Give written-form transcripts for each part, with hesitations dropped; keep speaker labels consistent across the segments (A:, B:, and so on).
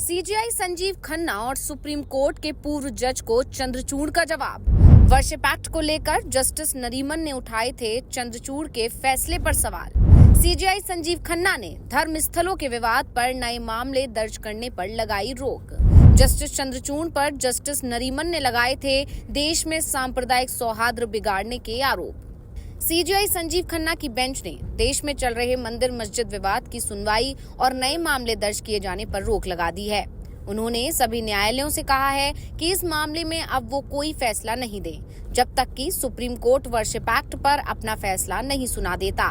A: CJI Sanjeev Khanna और supreme court के पूर्व जज को चंद्रचूड़ का जवाब। वर्शिप एक्ट को लेकर जस्टिस नरीमन ने उठाए थे चंद्रचूड़ के फैसले पर सवाल। सीजेआई संजीव खन्ना ने धर्म स्थलों के विवाद पर नए मामले दर्ज करने पर लगाई रोक। जस्टिस चंद्रचूड़ पर जस्टिस नरीमन ने लगाए थे देश में सांप्रदायिक सौहार्द बिगाड़ने के आरोप। सीजेआई संजीव खन्ना की बेंच ने देश में चल रहे मंदिर मस्जिद विवाद की सुनवाई और नए मामले दर्ज किए जाने पर रोक लगा दी है। उन्होंने सभी न्यायालयों से कहा है कि इस मामले में अब वो कोई फैसला नहीं दें जब तक कि सुप्रीम कोर्ट वर्शिप एक्ट पर अपना फैसला नहीं सुना देता।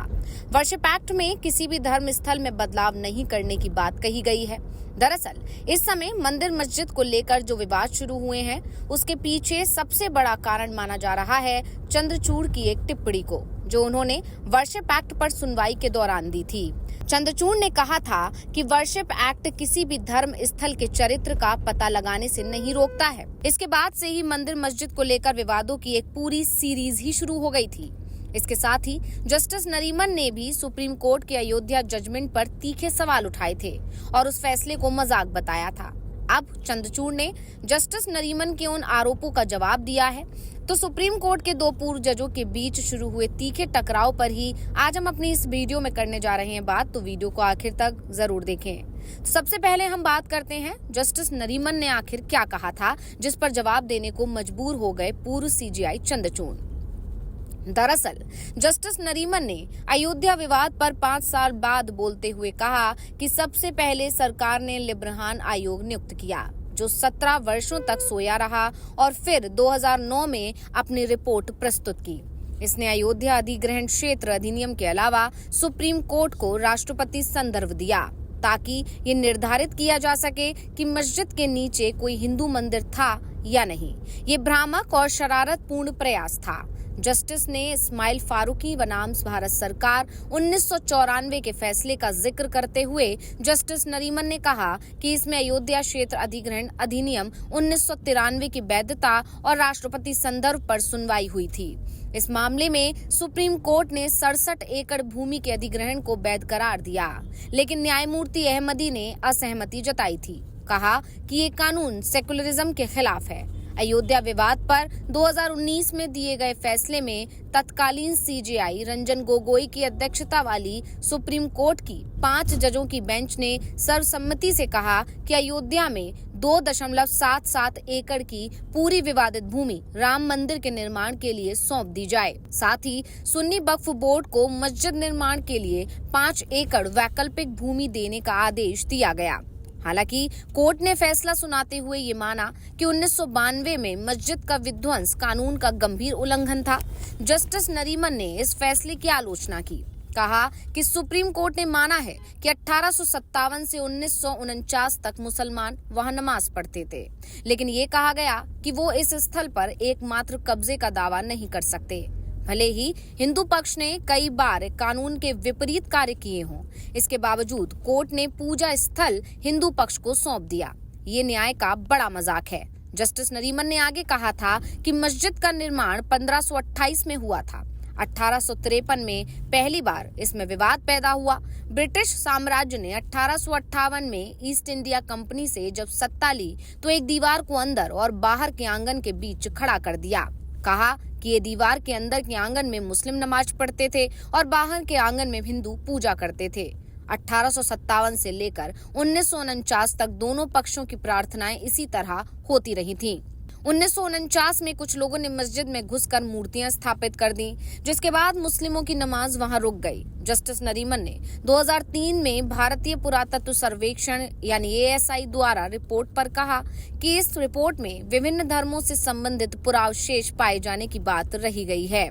A: वर्शिप एक्ट में किसी भी धर्म स्थल में बदलाव नहीं करने की बात कही गई है। दरअसल इस समय मंदिर मस्जिद को लेकर जो विवाद शुरू हुए हैं उसके पीछे सबसे बड़ा कारण माना जा रहा है चंद्रचूड़ की एक टिप्पणी को, जो उन्होंने वर्शिप एक्ट पर सुनवाई के दौरान दी थी। चंद्रचूड़ ने कहा था कि वर्शिप एक्ट किसी भी धर्म स्थल के चरित्र का पता लगाने से नहीं रोकता है। इसके बाद से ही मंदिर मस्जिद को लेकर विवादों की एक पूरी सीरीज ही शुरू हो गई थी। इसके साथ ही जस्टिस नरीमन ने भी सुप्रीम कोर्ट के अयोध्या जजमेंट पर तीखे सवाल उठाए थे और उस फैसले को मजाक बताया था। अब चंद्रचूड़ ने जस्टिस नरीमन के उन आरोपों का जवाब दिया है। तो सुप्रीम कोर्ट के दो पूर्व जजों के बीच शुरू हुए तीखे टकराव पर ही आज हम अपनी इस वीडियो में करने जा रहे हैं बात, तो वीडियो को आखिर तक जरूर देखें। सबसे पहले हम बात करते हैं जस्टिस नरीमन ने आखिर क्या कहा था जिस पर जवाब देने को मजबूर हो गए पूर्व सीजेआई चंद्रचूड़। दरअसल जस्टिस नरीमन ने अयोध्या विवाद पर 5 साल बाद बोलते हुए कहा कि सबसे पहले सरकार ने लिब्रहान आयोग नियुक्त किया जो 17 वर्षों तक सोया रहा और फिर 2009 में अपनी रिपोर्ट प्रस्तुत की। इसने अयोध्या अधिग्रहण क्षेत्र अधिनियम के अलावा सुप्रीम कोर्ट को राष्ट्रपति संदर्भ दिया ताकि ये निर्धारित किया जा सके कि मस्जिद के नीचे कोई हिंदू मंदिर था या नहीं। ये भ्रामक और शरारतपूर्ण प्रयास था। जस्टिस ने इस्माइल फारूकी बनाम भारत सरकार 1994 के फैसले का जिक्र करते हुए जस्टिस नरीमन ने कहा कि इसमें अयोध्या क्षेत्र अधिग्रहण अधिनियम 1993 की वैधता और राष्ट्रपति संदर्भ पर सुनवाई हुई थी। इस मामले में सुप्रीम कोर्ट ने 67 एकड़ भूमि के अधिग्रहण को वैध करार दिया, लेकिन न्यायमूर्ति अहमदी ने असहमति जताई थी। कहा कि ये कानून सेकुलरिज्म के खिलाफ है। अयोध्या विवाद पर 2019 में दिए गए फैसले में तत्कालीन सीजेआई रंजन गोगोई की अध्यक्षता वाली सुप्रीम कोर्ट की 5 जजों की बेंच ने सर्वसम्मति से कहा कि अयोध्या में 2.77 एकड़ की पूरी विवादित भूमि राम मंदिर के निर्माण के लिए सौंप दी जाए। साथ ही सुन्नी वक्फ बोर्ड को मस्जिद निर्माण के लिए 5 एकड़ वैकल्पिक भूमि देने का आदेश दिया गया। हालांकि कोर्ट ने फैसला सुनाते हुए ये माना कि 1992 में मस्जिद का विध्वंस कानून का गंभीर उल्लंघन था। जस्टिस नरीमन ने इस फैसले की आलोचना की। कहा कि सुप्रीम कोर्ट ने माना है कि 1857 से 1949 तक मुसलमान वहां नमाज पढ़ते थे, लेकिन ये कहा गया कि वो इस स्थल पर एकमात्र कब्जे का दावा नहीं कर सकते। भले ही हिंदू पक्ष ने कई बार कानून के विपरीत कार्य किए हों, इसके बावजूद कोर्ट ने पूजा स्थल हिंदू पक्ष को सौंप दिया। ये न्याय का बड़ा मजाक है। जस्टिस नरीमन ने आगे कहा था कि मस्जिद का निर्माण 1528 में हुआ था। 1853 में पहली बार इसमें विवाद पैदा हुआ। ब्रिटिश साम्राज्य ने 1858 में ईस्ट इंडिया कंपनी से जब सत्ता ली तो एक दीवार को अंदर और बाहर के आंगन के बीच खड़ा कर दिया। कहा कि ये दीवार के अंदर के आंगन में मुस्लिम नमाज पढ़ते थे और बाहर के आंगन में हिंदू पूजा करते थे। 1857 से लेकर 1949 तक दोनों पक्षों की प्रार्थनाएं इसी तरह होती रही थीं। 1949 में कुछ लोगों ने मस्जिद में घुसकर मूर्तियां स्थापित कर दी, जिसके बाद मुस्लिमों की नमाज वहां रुक गई। जस्टिस नरीमन ने 2003 में भारतीय पुरातत्व सर्वेक्षण यानी ASI द्वारा रिपोर्ट पर कहा कि इस रिपोर्ट में विभिन्न धर्मों से संबंधित पुरावशेष पाए जाने की बात रही गई है,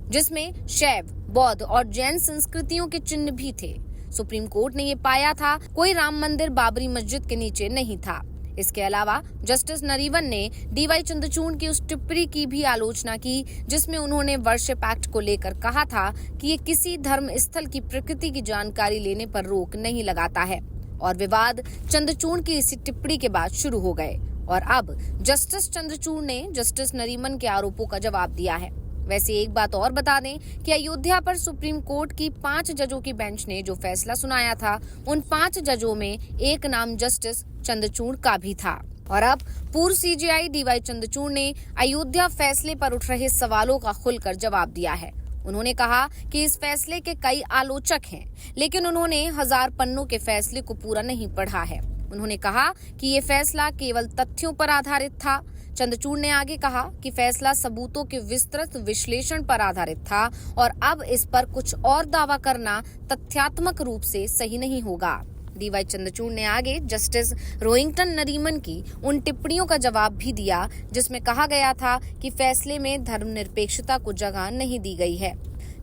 A: जिसमें शैव, बौद्ध और जैन संस्कृतियों के चिन्ह भी थे। सुप्रीम कोर्ट ने ये पाया था कोई राम मंदिर बाबरी मस्जिद के नीचे नहीं था। इसके अलावा जस्टिस नरीमन ने DY चंद्रचूड़ की उस टिप्पणी की भी आलोचना की जिसमें उन्होंने वर्शिप एक्ट को लेकर कहा था कि ये किसी धर्म स्थल की प्रकृति की जानकारी लेने पर रोक नहीं लगाता है। और विवाद चंद्रचूड़ की इसी टिप्पणी के बाद शुरू हो गए और अब जस्टिस चंद्रचूड़ ने जस्टिस नरीमन के आरोपों का जवाब दिया है। वैसे एक बात और बता दें कि अयोध्या पर सुप्रीम कोर्ट की 5 जजों की बेंच ने जो फैसला सुनाया था, उन 5 जजों में एक नाम जस्टिस चंद्रचूड़ का भी था। और अब पूर्व सीजेआई डीवाई चंद्रचूड़ ने अयोध्या फैसले पर उठ रहे सवालों का खुलकर जवाब दिया है। उन्होंने कहा कि इस फैसले के कई आलोचक हैं, लेकिन उन्होंने 1000 पन्नों के फैसले को पूरा नहीं पढ़ा है। उन्होंने कहा कि ये फैसला केवल तथ्यों पर आधारित था। चंद्रचूड़ ने आगे कहा कि फैसला सबूतों के विस्तृत विश्लेषण पर आधारित था और अब इस पर कुछ और दावा करना तथ्यात्मक रूप से सही नहीं होगा। डीवाई चंद्रचूड़ ने आगे जस्टिस रोहिंग्टन नरीमन की उन टिप्पणियों का जवाब भी दिया जिसमें कहा गया था कि फैसले में धर्मनिरपेक्षता को जगह नहीं दी गई है।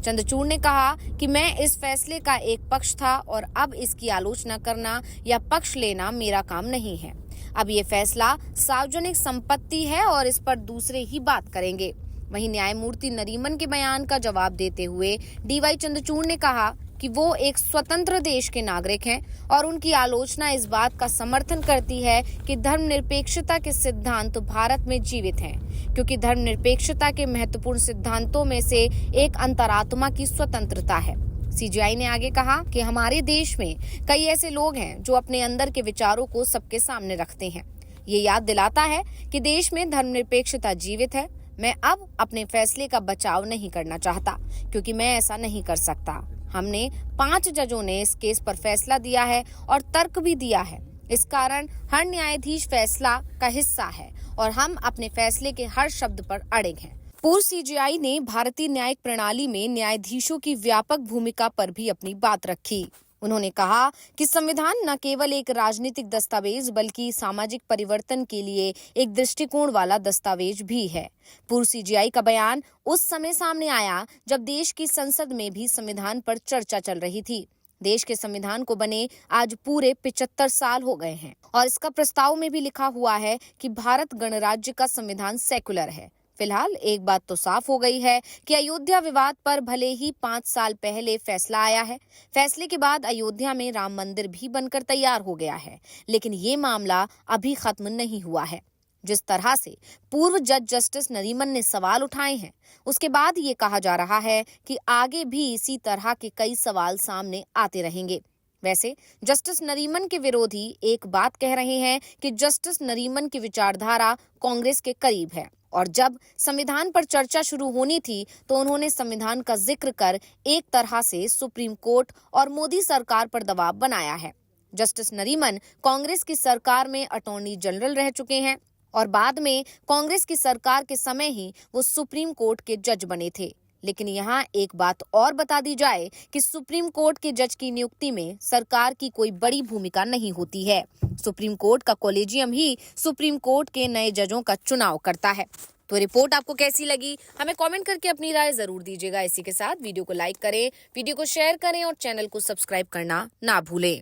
A: चंद्रचूड़ ने कहा कि मैं इस फैसले का एक पक्ष था और अब इसकी आलोचना करना या पक्ष लेना मेरा काम नहीं है। अब ये फैसला सार्वजनिक संपत्ति है और इस पर दूसरे ही बात करेंगे। वहीं न्यायमूर्ति नरीमन के बयान का जवाब देते हुए डीवाई चंद्रचूड़ ने कहा कि वो एक स्वतंत्र देश के नागरिक हैं और उनकी आलोचना इस बात का समर्थन करती है कि धर्मनिरपेक्षता के सिद्धांत भारत में जीवित हैं, क्योंकि धर्मनिरपेक्षता के महत्वपूर्ण सिद्धांतों में से एक अंतरात्मा की स्वतंत्रता है। सीजेआई ने आगे कहा कि हमारे देश में कई ऐसे लोग हैं जो अपने अंदर के विचारों को सबके सामने रखते हैं। ये याद दिलाता है कि देश में धर्मनिरपेक्षता जीवित है। मैं अब अपने फैसले का बचाव नहीं करना चाहता, क्योंकि मैं ऐसा नहीं कर सकता। हमने 5 जजों ने इस केस पर फैसला दिया है और तर्क भी दिया है। इस कारण हर न्यायाधीश फैसला का हिस्सा है और हम अपने फैसले के हर शब्द पर अड़िग हैं। पूर्व सीजेआई ने भारतीय न्यायिक प्रणाली में न्यायाधीशों की व्यापक भूमिका पर भी अपनी बात रखी। उन्होंने कहा कि संविधान न केवल एक राजनीतिक दस्तावेज बल्कि सामाजिक परिवर्तन के लिए एक दृष्टिकोण वाला दस्तावेज भी है। पूर्व सीजेआई का बयान उस समय सामने आया जब देश की संसद में भी संविधान पर चर्चा चल रही थी। देश के संविधान को बने आज पूरे 75 साल हो गए हैं और इसका प्रस्ताव में भी लिखा हुआ है कि भारत गणराज्य का संविधान सेकुलर है। फिलहाल एक बात तो साफ हो गई है कि अयोध्या विवाद पर भले ही 5 साल पहले फैसला आया है, फैसले के बाद अयोध्या में राम मंदिर भी बनकर तैयार हो गया है, लेकिन ये मामला अभी खत्म नहीं हुआ है। जिस तरह से पूर्व जज जस्टिस नरीमन ने सवाल उठाए हैं, उसके बाद ये कहा जा रहा है कि आगे भी इसी तरह के कई सवाल सामने आते रहेंगे। वैसे जस्टिस नरीमन के विरोधी एक बात कह रहे हैं कि जस्टिस नरीमन की विचारधारा कांग्रेस के करीब है और जब संविधान पर चर्चा शुरू होनी थी तो उन्होंने संविधान का जिक्र कर एक तरह से सुप्रीम कोर्ट और मोदी सरकार पर दबाव बनाया है। जस्टिस नरीमन कांग्रेस की सरकार में अटॉर्नी जनरल रह चुके हैं और बाद में कांग्रेस की सरकार के समय ही वो सुप्रीम कोर्ट के जज बने थे। लेकिन यहाँ एक बात और बता दी जाए कि सुप्रीम कोर्ट के जज की नियुक्ति में सरकार की कोई बड़ी भूमिका नहीं होती है। सुप्रीम कोर्ट का कॉलेजियम ही सुप्रीम कोर्ट के नए जजों का चुनाव करता है। तो रिपोर्ट आपको कैसी लगी, हमें कमेंट करके अपनी राय जरूर दीजिएगा। इसी के साथ वीडियो को लाइक करें, वीडियो को शेयर करें और चैनल को सब्सक्राइब करना ना भूलें।